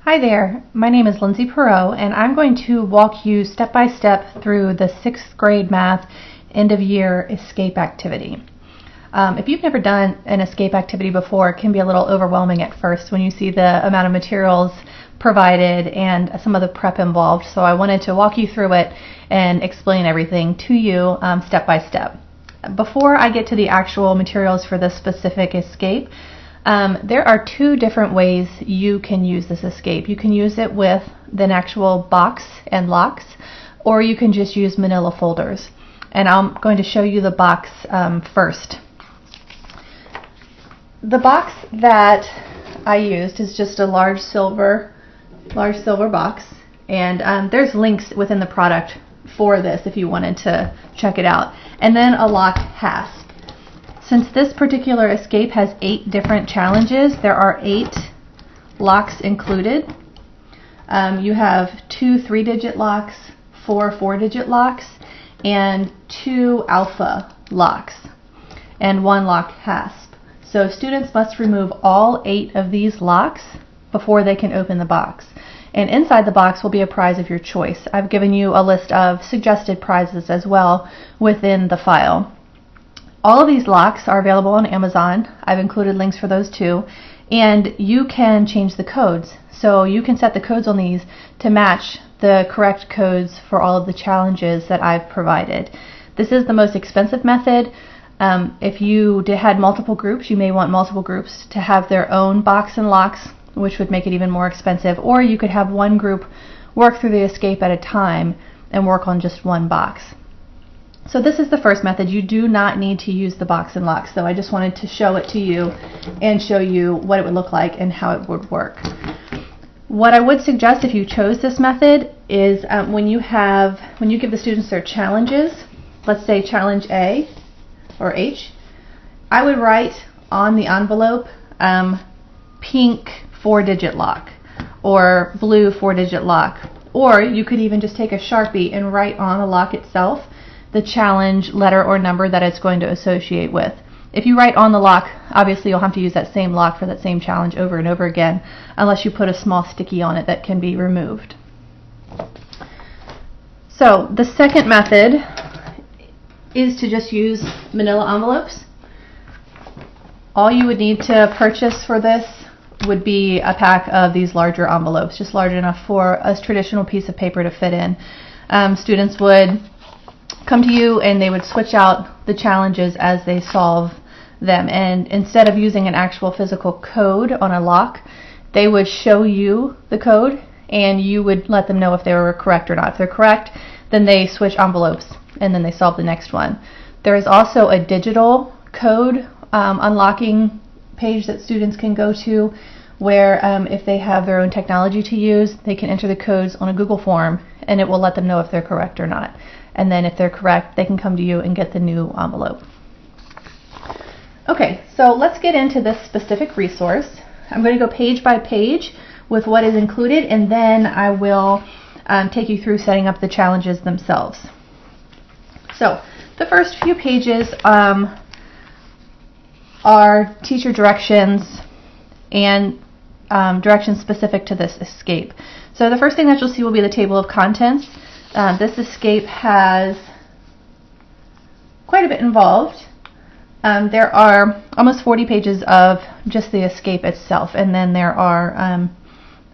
Hi there, my name is Lindsay Perot and I'm going to walk you step by step through the 6th grade math end of year escape activity. If you've never done an escape activity before, it can be a little overwhelming at first when you see the amount of materials provided and some of the prep involved. So I wanted to walk you through it and explain everything to you step by step. Before I get to the actual materials for this specific escape, there are 2 different ways you can use this escape. You can use it with an actual box and locks, or you can just use manila folders. And I'm going to show you the box first. The box that I used is just a large silver box, and there's links within the product for this if you wanted to check it out. And then a lock hasp. Since this particular escape has 8 different challenges, there are 8 locks included. You have 2 3-digit locks, 4 4-digit locks, and 2 alpha locks, and 1 lock hasp. So students must remove all 8 of these locks before they can open the box. And inside the box will be a prize of your choice. I've given you a list of suggested prizes as well within the file. All of these locks are available on Amazon. I've included links for those too. And you can change the codes. So you can set the codes on these to match the correct codes for all of the challenges that I've provided. This is the most expensive method. If you had multiple groups, you may want multiple groups to have their own box and locks, which would make it even more expensive. Or you could have one group work through the escape at a time and work on just one box. So this is the first method. You do not need to use the box and locks, so I just wanted to show it to you and show you what it would look like and how it would work. What I would suggest if you chose this method is when you give the students their challenges, let's say challenge A or H, I would write on the envelope pink 4-digit lock or blue 4-digit lock, or you could even just take a Sharpie and write on the lock itself the challenge letter or number that it's going to associate with. If you write on the lock, obviously you'll have to use that same lock for that same challenge over and over again, unless you put a small sticky on it that can be removed. So the second method is to just use manila envelopes. All you would need to purchase for this would be a pack of these larger envelopes, just large enough for a traditional piece of paper to fit in. Students would come to you and they would switch out the challenges as they solve them, and instead of using an actual physical code on a lock, they would show you the code and you would let them know if they were correct or not. If they're correct, then they switch envelopes and then they solve the next one. There is also a digital code unlocking page that students can go to where if they have their own technology to use, they can enter the codes on a Google form and it will let them know if they're correct or not. And then if they're correct, they can come to you and get the new envelope. Okay, so let's get into this specific resource. I'm going to go page by page with what is included, and then I will take you through setting up the challenges themselves. So the first few pages are teacher directions and directions specific to this escape. So the first thing that you'll see will be the table of contents. This escape has quite a bit involved. There are almost 40 pages of just the escape itself, and then there are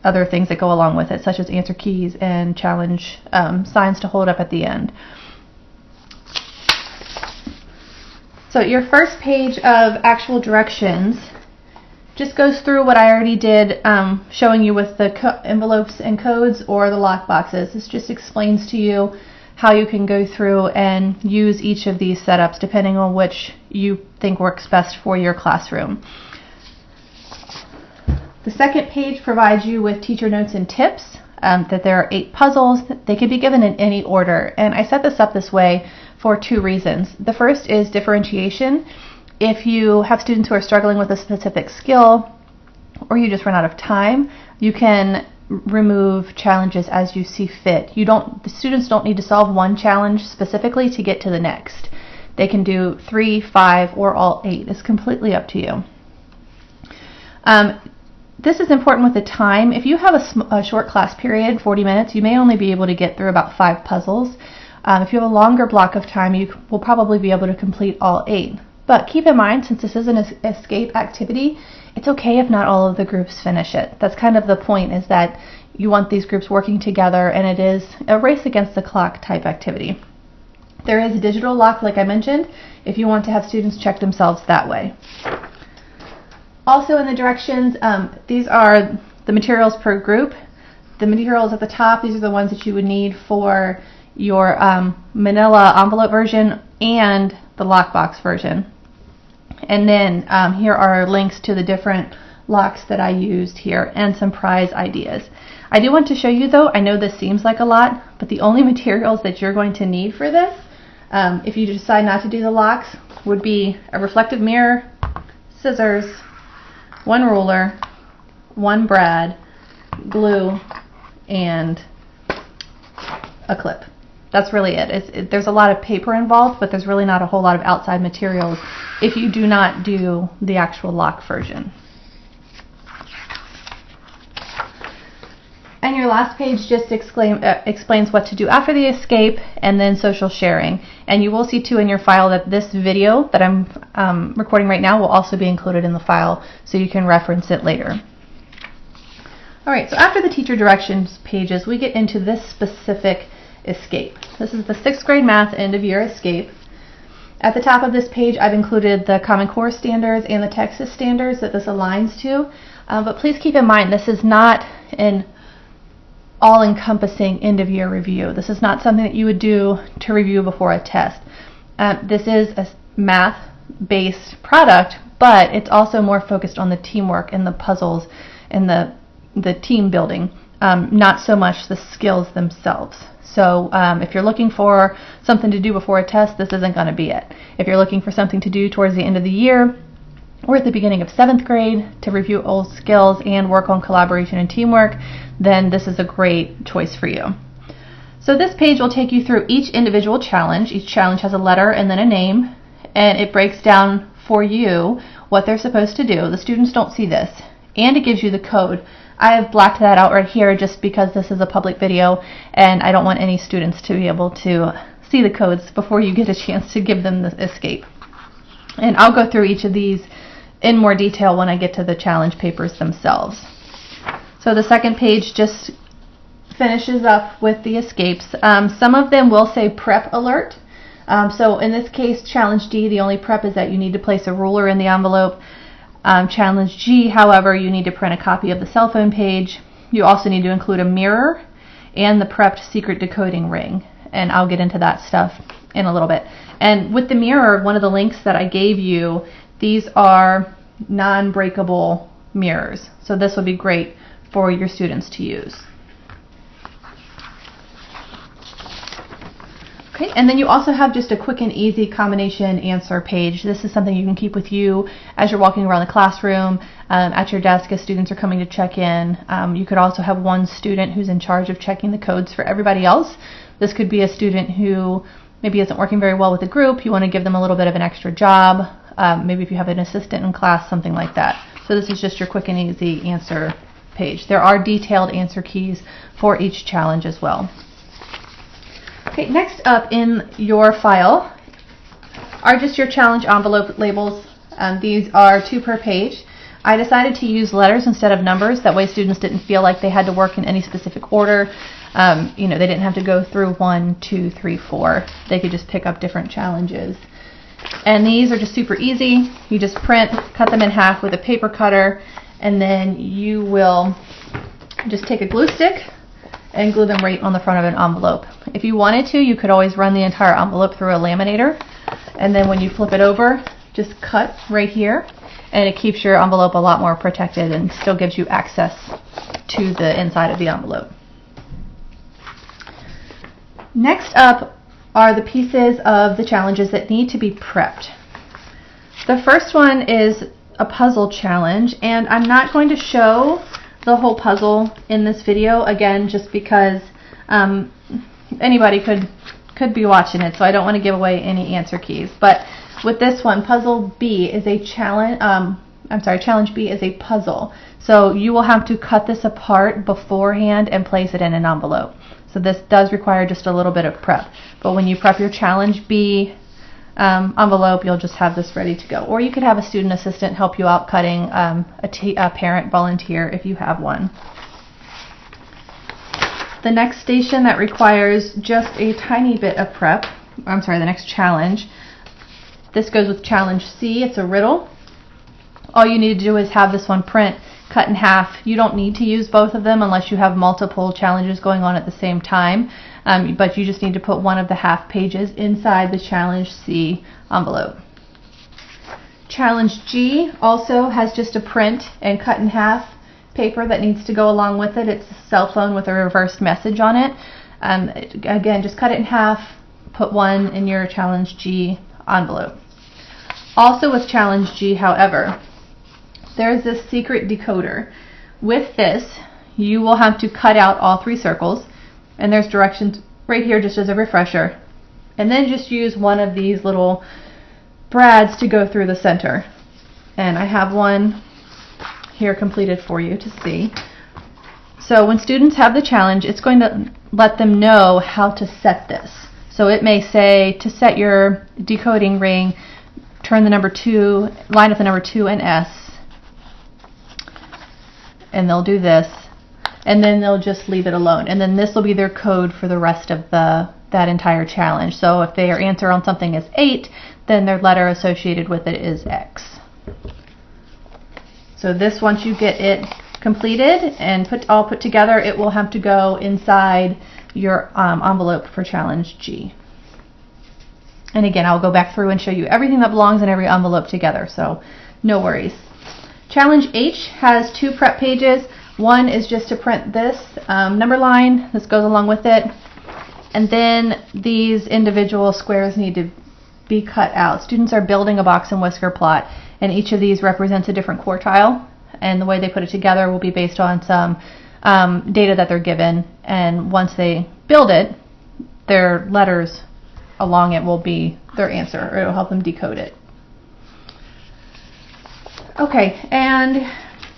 other things that go along with it, such as answer keys and challenge signs to hold up at the end. So your first page of actual directions just goes through what I already did, showing you with the envelopes and codes or the lock boxes. This just explains to you how you can go through and use each of these setups depending on which you think works best for your classroom. The second page provides you with teacher notes and tips, that there are 8 puzzles. They can be given in any order, and I set this up this way for 2 reasons. The first is differentiation. If you have students who are struggling with a specific skill or you just run out of time, you can remove challenges as you see fit. The students don't need to solve one challenge specifically to get to the next. They can do 3, 5, or all 8. It's completely up to you. this is important with the time. If you have a short class period, 40 minutes, you may only be able to get through about 5 puzzles. If you have a longer block of time, you will probably be able to complete all 8. But keep in mind, since this is an escape activity, it's okay if not all of the groups finish it. That's kind of the point, is that you want these groups working together, and it is a race against the clock type activity. There is a digital lock, like I mentioned, if you want to have students check themselves that way. Also in the directions, these are the materials per group. The materials at the top, these are the ones that you would need for your manila envelope version and the lockbox version. And then here are links to the different locks that I used here and some prize ideas. I do want to show you though, I know this seems like a lot, but the only materials that you're going to need for this, if you decide not to do the locks, would be a reflective mirror, scissors, 1 ruler, 1 brad, glue, and a clip. That's really it. There's a lot of paper involved, but there's really not a whole lot of outside materials if you do not do the actual lock version. And your last page just explains what to do after the escape, and then social sharing. And you will see too in your file that this video that I'm recording right now will also be included in the file, so you can reference it later. Alright, so after the teacher directions pages, we get into this specific escape. This is the 6th grade math end of year escape. At the top of this page, I've included the Common Core standards and the Texas standards that this aligns to. But please keep in mind, this is not an all-encompassing end-of-year review. This is not something that you would do to review before a test. This is a math-based product, but it's also more focused on the teamwork and the puzzles and the team building, not so much the skills themselves. So if you're looking for something to do before a test, this isn't going to be it. If you're looking for something to do towards the end of the year or at the beginning of 7th grade to review old skills and work on collaboration and teamwork, then this is a great choice for you. So this page will take you through each individual challenge. Each challenge has a letter and then a name, and it breaks down for you what they're supposed to do. The students don't see this, and it gives you the code. I have blacked that out right here just because this is a public video and I don't want any students to be able to see the codes before you get a chance to give them the escape. And I'll go through each of these in more detail when I get to the challenge papers themselves. So the second page just finishes up with the escapes. Some of them will say prep alert. So in this case, challenge D, the only prep is that you need to place a ruler in the envelope. Challenge G, however, you need to print a copy of the cell phone page. You also need to include a mirror and the prepped secret decoding ring. And I'll get into that stuff in a little bit. And with the mirror, one of the links that I gave you, these are non-breakable mirrors. So this will be great for your students to use. Okay, and then you also have just a quick and easy combination answer page. This is something you can keep with you as you're walking around the classroom, at your desk as students are coming to check in. You could also have one student who's in charge of checking the codes for everybody else. This could be a student who maybe isn't working very well with the group. You want to give them a little bit of an extra job. Maybe if you have an assistant in class, something like that. So this is just your quick and easy answer page. There are detailed answer keys for each challenge as well. Okay, next up in your file are just your challenge envelope labels. These are 2 per page. I decided to use letters instead of numbers. That way students didn't feel like they had to work in any specific order. They didn't have to go through 1, 2, 3, 4. They could just pick up different challenges. And these are just super easy. You just print, cut them in half with a paper cutter, and then you will just take a glue stick and glue them right on the front of an envelope. If you wanted to, you could always run the entire envelope through a laminator, and then when you flip it over, just cut right here, and it keeps your envelope a lot more protected and still gives you access to the inside of the envelope. Next up are the pieces of the challenges that need to be prepped. The first one is a puzzle challenge, and I'm not going to show the whole puzzle in this video, again, just because anybody could be watching it, so I don't want to give away any answer keys. But with this one, puzzle B is a challenge, challenge B is a puzzle. So you will have to cut this apart beforehand and place it in an envelope. So this does require just a little bit of prep. But when you prep your challenge B envelope, you'll just have this ready to go. Or you could have a student assistant help you out cutting, a parent volunteer if you have one. The next station that requires just a tiny bit of prep, the next challenge, this goes with challenge C. It's a riddle. All you need to do is have this one print, cut in half. You don't need to use both of them unless you have multiple challenges going on at the same time, but you just need to put one of the half pages inside the challenge C envelope. Challenge G also has just a print and cut in half paper that needs to go along with it. It's a cell phone with a reversed message on it. Again, just cut it in half, put one in your challenge G envelope. Also with challenge G, however, there's this secret decoder. With this, you will have to cut out all 3 circles, and there's directions right here just as a refresher. And then just use one of these little brads to go through the center. And I have one here completed for you to see. So when students have the challenge, it's going to let them know how to set this. So it may say, to set your decoding ring, turn the number 2, line up the number 2 and S, and they'll do this, and then they'll just leave it alone, and then this will be their code for the rest of that entire challenge. So if their answer on something is 8, then their letter associated with it is X. So this, once you get it completed and all put together, it will have to go inside your envelope for challenge G. And again, I'll go back through and show you everything that belongs in every envelope together, so no worries. Challenge H has 2 prep pages. One is just to print this number line. This goes along with it. And then these individual squares need to be cut out. Students are building a box in Whisker Plot, and each of these represents a different quartile. And the way they put it together will be based on some data that they're given. And once they build it, their letters along it will be their answer, or it will help them decode it. Okay, and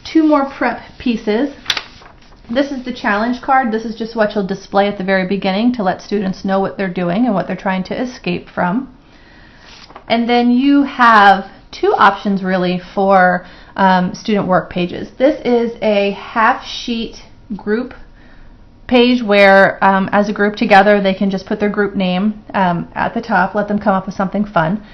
2 more prep pieces. This is the challenge card. This is just what you'll display at the very beginning to let students know what they're doing and what they're trying to escape from. And then you have 2 options really for student work pages. This is a half-sheet group page where as a group together they can just put their group name at the top, let them come up with something fun,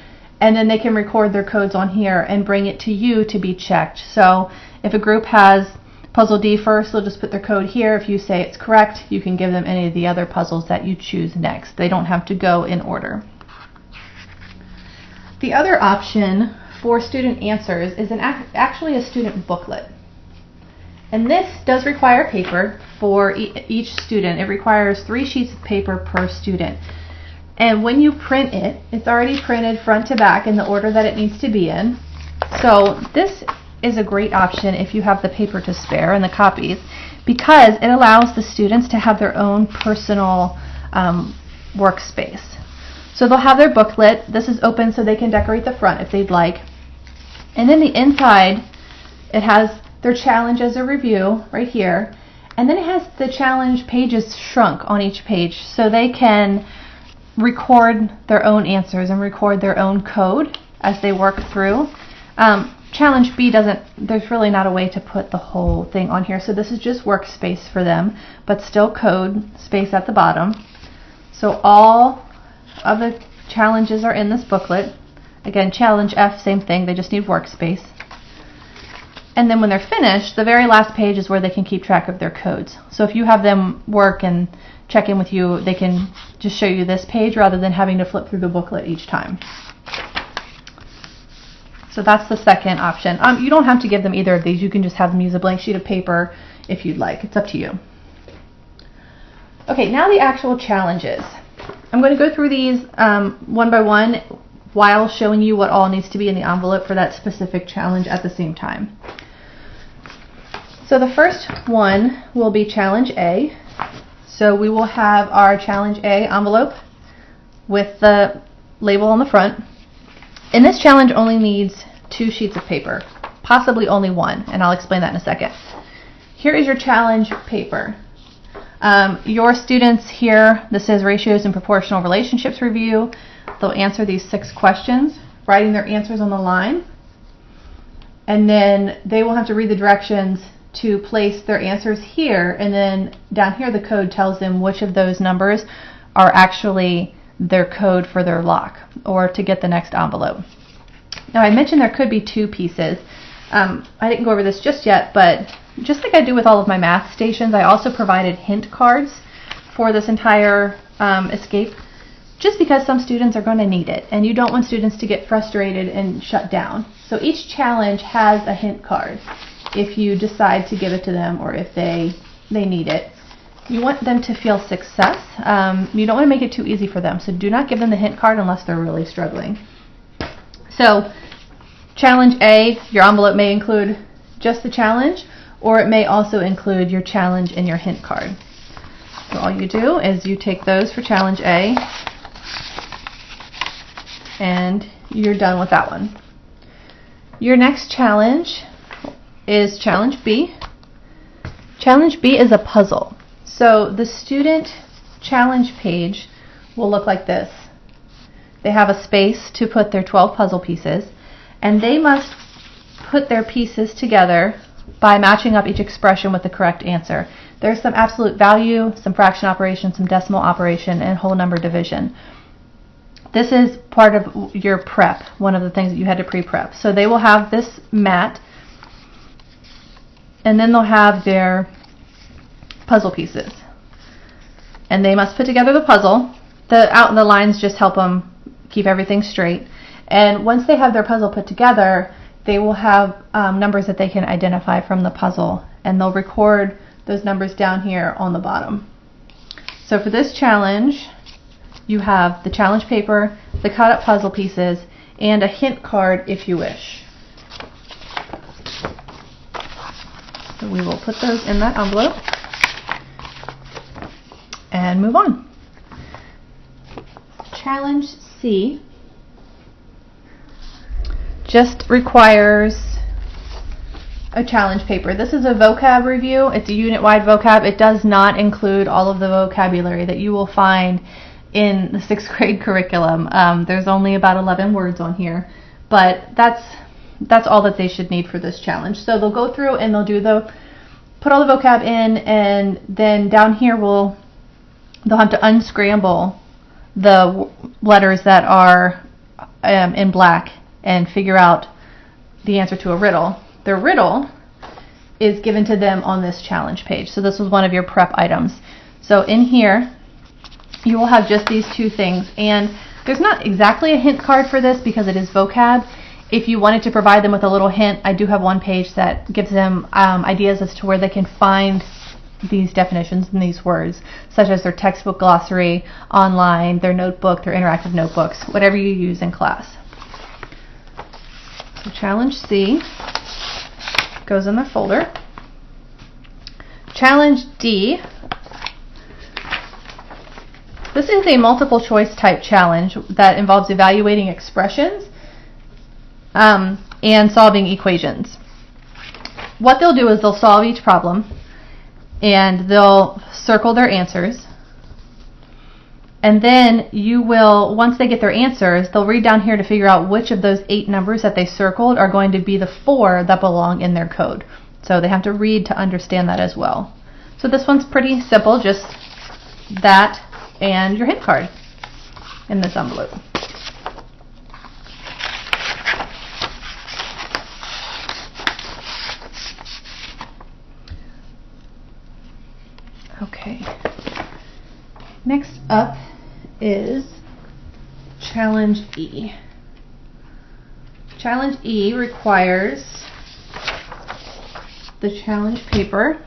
and then they can record their codes on here and bring it to you to be checked. So if a group has puzzle D first, they'll just put their code here. If you say it's correct, you can give them any of the other puzzles that you choose next. They don't have to go in order. The other option for student answers is actually a student booklet. And this does require paper for each student. It requires 3 sheets of paper per student. And when you print it, it's already printed front to back in the order that it needs to be in. So this is a great option if you have the paper to spare and the copies, because it allows the students to have their own personal workspace. So they'll have their booklet. This is open so they can decorate the front if they'd like. And then the inside, it has their challenge as a review right here. And then it has the challenge pages shrunk on each page so they can record their own answers and record their own code as they work through. Challenge B there's really not a way to put the whole thing on here, so this is just workspace for them, but still code space at the bottom. So all of the challenges are in this booklet. Again, challenge F, same thing, they just need workspace. And then when they're finished, the very last page is where they can keep track of their codes. So if you have them work and check in with you, they can just show you this page rather than having to flip through the booklet each time. So that's the second option. You don't have to give them either of these. You can just have them use a blank sheet of paper if you'd like. It's up to you. Okay, now the actual challenges. I'm going to go through these one by one while showing you what all needs to be in the envelope for that specific challenge at the same time. So the first one will be challenge A. So we will have our challenge A envelope with the label on the front. And this challenge only needs 2 sheets of paper, possibly only one, and I'll explain that in a second. Here is your challenge paper. Your students here, this is Ratios and Proportional Relationships Review. They'll answer these 6 questions, writing their answers on the line, and then they will have to read the directions to place their answers here, and then down here the code tells them which of those numbers are actually their code for their lock or to get the next envelope. Now I mentioned there could be 2 pieces. I didn't go over this just yet, but just like I do with all of my math stations, I also provided hint cards for this entire escape, just because some students are going to need it, and you don't want students to get frustrated and shut down. So each challenge has a hint card if you decide to give it to them or if they need it. You want them to feel success. You don't want to make it too easy for them, so do not give them the hint card unless they're really struggling. So challenge A, your envelope may include just the challenge, or it may also include your challenge and your hint card. So all you do is you take those for challenge A, and you're done with that one. Your next challenge is challenge B. Challenge B is a puzzle. So the student challenge page will look like this. They have a space to put their 12 puzzle pieces, and they must put their pieces together by matching up each expression with the correct answer. There's some absolute value, some fraction operation, some decimal operation, and whole number division. This is part of your prep, one of the things that you had to pre-prep. So they will have this mat, and then they'll have their puzzle pieces. And they must put together the puzzle. The lines just help them keep everything straight. And once they have their puzzle put together, they will have numbers that they can identify from the puzzle, and they'll record those numbers down here on the bottom. So for this challenge, you have the challenge paper, the cut up puzzle pieces, and a hint card if you wish. So we will put those in that envelope and move on. Challenge C just requires a challenge paper. This is a vocab review. It's a unit-wide vocab. It does not include all of the vocabulary that you will find in the 6th grade curriculum. There's only about 11 words on here, but that's all that they should need for this challenge. So they'll go through and they'll put all the vocab in, and then down here they'll have to unscramble the letters that are in black and figure out the answer to a riddle. The riddle is given to them on this challenge page. So this was one of your prep items. So in here, you will have just these 2 things. And there's not exactly a hint card for this because it is vocab. If you wanted to provide them with a little hint, I do have one page that gives them ideas as to where they can find these definitions and these words, such as their textbook glossary, online, their notebook, their interactive notebooks, whatever you use in class. So challenge C goes in the folder. Challenge D. This is a multiple choice type challenge that involves evaluating expressions and solving equations. What they'll do is they'll solve each problem and they'll circle their answers. And then you will, once they get their answers, they'll read down here to figure out which of those 8 numbers that they circled are going to be the 4 that belong in their code. So they have to read to understand that as well. So this one's pretty simple, just that and your hint card in this envelope. Okay. Next up is Challenge E. Challenge E requires the challenge paper,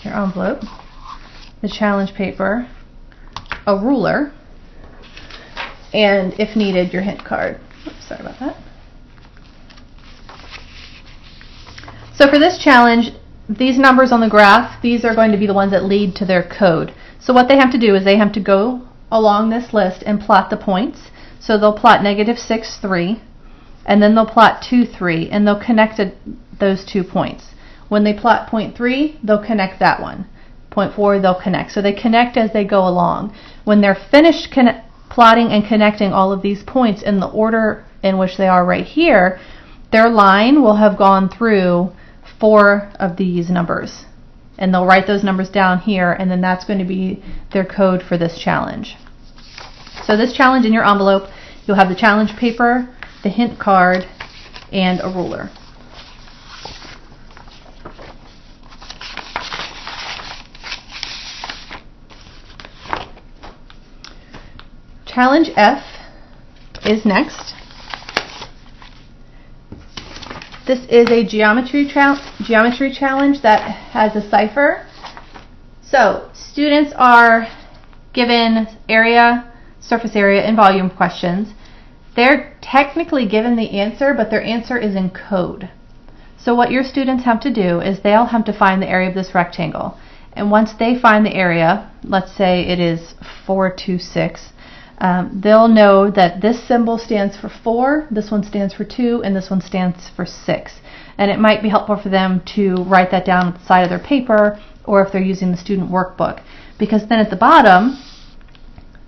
your envelope, the challenge paper, a ruler, and if needed, your hint card. Oops, sorry about that. So for this challenge, these numbers on the graph, these are going to be the ones that lead to their code. So what they have to do is they have to go along this list and plot the points. So they'll plot -6, 3, and then they'll plot 2, 3, and they'll connect those 2 points. When they plot point 3, they'll connect that one. Point 4, they'll connect. So they connect as they go along. When they're finished plotting and connecting all of these points in the order in which they are right here, their line will have gone through 4 of these numbers. And they'll write those numbers down here, and then that's going to be their code for this challenge. So this challenge, in your envelope, you'll have the challenge paper, the hint card, and a ruler. Challenge F is next. This is a geometry challenge that has a cipher. So students are given area, surface area, and volume questions. They're technically given the answer, but their answer is in code. So what your students have to do is they'll have to find the area of this rectangle. And once they find the area, let's say it is 426, they'll know that this symbol stands for 4, this one stands for 2, and this one stands for 6. And it might be helpful for them to write that down at the side of their paper, or if they're using the student workbook. Because then at the bottom,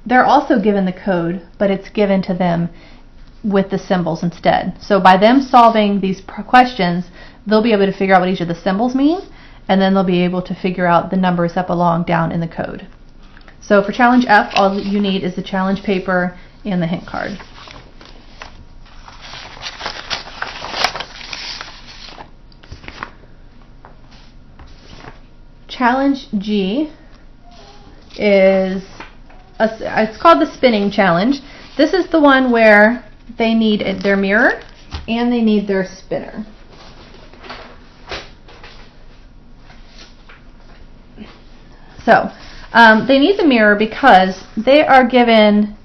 they're also given the code, but it's given to them with the symbols instead. So by them solving these questions, they'll be able to figure out what each of the symbols mean, and then they'll be able to figure out the numbers that belong down in the code. So for challenge F, all you need is the challenge paper and the hint card. Challenge G is, it's called the spinning challenge. This is the one where they need their mirror and they need their spinner. So they need the mirror because they are given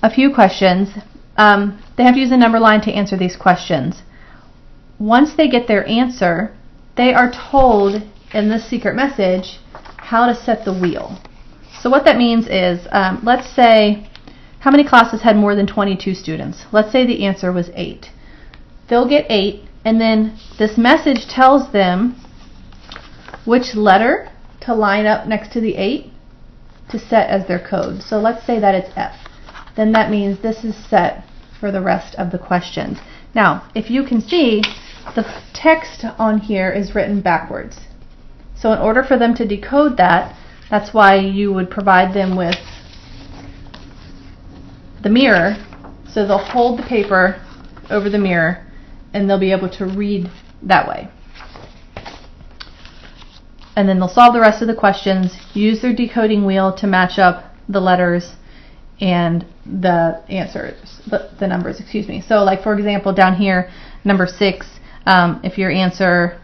a few questions. They have to use a number line to answer these questions. Once they get their answer, they are told in this secret message how to set the wheel. So what that means is, let's say, how many classes had more than 22 students? Let's say the answer was 8. They'll get 8, and then this message tells them which letter to line up next to the 8 to set as their code. So let's say that it's F. Then that means this is set for the rest of the questions. Now, if you can see, the text on here is written backwards. So in order for them to decode that, that's why you would provide them with the mirror. So they'll hold the paper over the mirror and they'll be able to read that way. And then they'll solve the rest of the questions, use their decoding wheel to match up the letters and the answers, the numbers, excuse me. So like for example down here, number 6, if your answer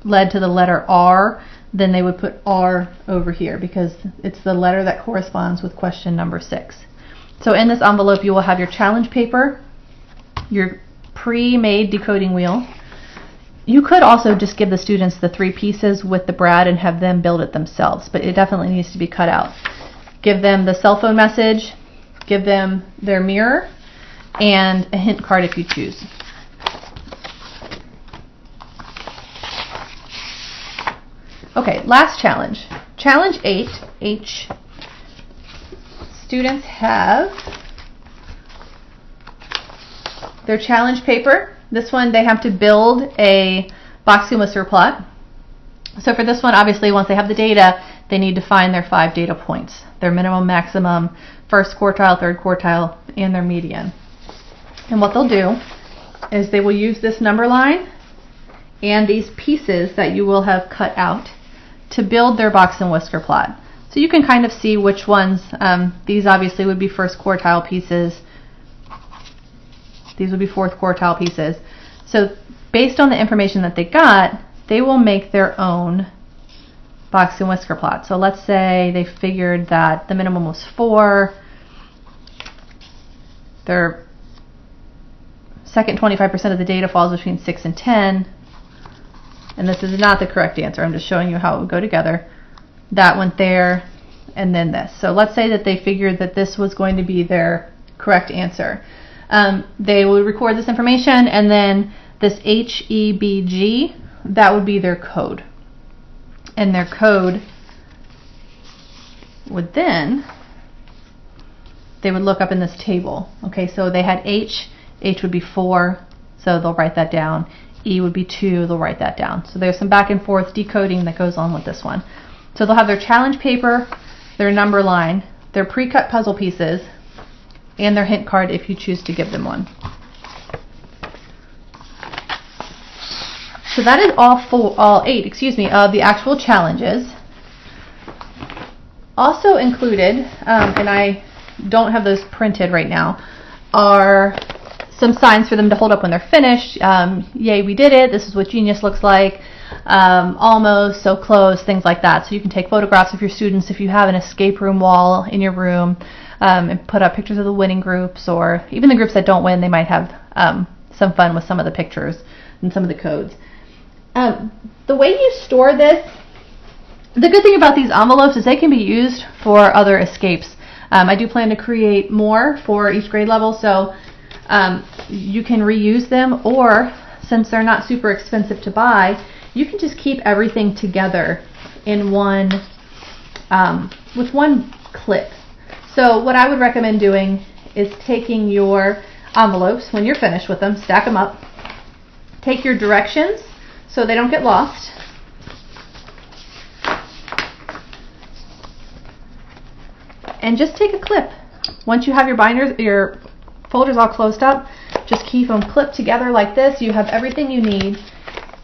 led to the letter R, then they would put R over here because it's the letter that corresponds with question number 6. So in this envelope you will have your challenge paper, your pre-made decoding wheel. You could also just give the students the 3 pieces with the brad and have them build it themselves, but it definitely needs to be cut out. Give them the cell phone message, give them their mirror, and a hint card if you choose. Okay, last challenge. Challenge 8, H. Students have their challenge paper. This one they have to build a Boxing Whisker plot. So for this one, obviously once they have the data, they need to find their 5 data points. Their minimum, maximum, first quartile, third quartile, and their median. And what they'll do is they will use this number line and these pieces that you will have cut out to build their Boxing Whisker plot. So you can kind of see which ones, these obviously would be first quartile pieces, these would be fourth quartile pieces. So based on the information that they got, they will make their own Boxing Whisker plot. So let's say they figured that the minimum was 4, their second 25% of the data falls between 6 and 10, and this is not the correct answer, I'm just showing you how it would go together. That went there, and then this. So let's say that they figured that this was going to be their correct answer. They would record this information, and then this HEBG, that would be their code. And their code would then, they would look up in this table. Okay, so they had H would be 4, so they'll write that down. E would be 2, they'll write that down. So there's some back and forth decoding that goes on with this one. So they'll have their challenge paper, their number line, their pre-cut puzzle pieces, and their hint card if you choose to give them one. So that is all 8 of the actual challenges. Also included, and I don't have those printed right now, are some signs for them to hold up when they're finished. Yay, we did it. This is what genius looks like. Almost, so close, things like that. So you can take photographs of your students if you have an escape room wall in your room, and put up pictures of the winning groups, or even the groups that don't win. They might have some fun with some of the pictures and some of the codes. The way you store this, the good thing about these envelopes is they can be used for other escapes. I do plan to create more for each grade level, so you can reuse them, or since they're not super expensive to buy, you can just keep everything together in one, with one clip. So what I would recommend doing is taking your envelopes, when you're finished with them, stack them up, take your directions so they don't get lost, and just take a clip. Once you have your binders, your folders all closed up, just keep them clipped together like this. You have everything you need.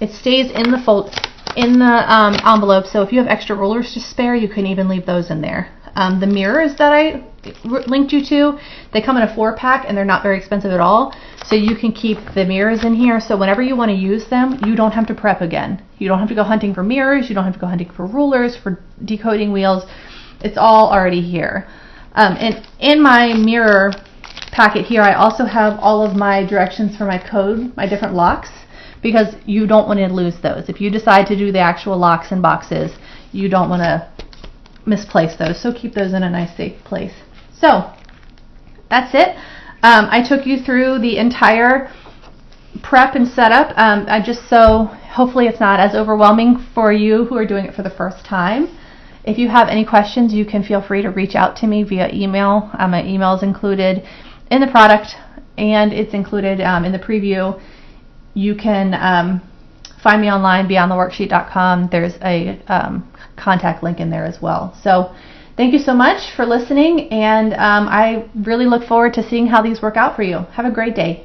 It stays in the envelope, so if you have extra rulers to spare, you can even leave those in there. The mirrors that I linked you to, they come in a 4-pack, and they're not very expensive at all, so you can keep the mirrors in here, so whenever you want to use them, you don't have to prep again. You don't have to go hunting for mirrors, you don't have to go hunting for rulers, for decoding wheels. It's all already here. And in my mirror packet here, I also have all of my directions for my code, my different locks, because you don't want to lose those. If you decide to do the actual locks and boxes, you don't want to misplace those, so keep those in a nice safe place. So that's it. I took you through the entire prep and setup. So hopefully it's not as overwhelming for you who are doing it for the first time. If you have any questions, you can feel free to reach out to me via email. My email is included in the product, and it's included in the preview. You can find me online, beyondtheworksheet.com. There's a contact link in there as well. So thank you so much for listening, and I really look forward to seeing how these work out for you. Have a great day.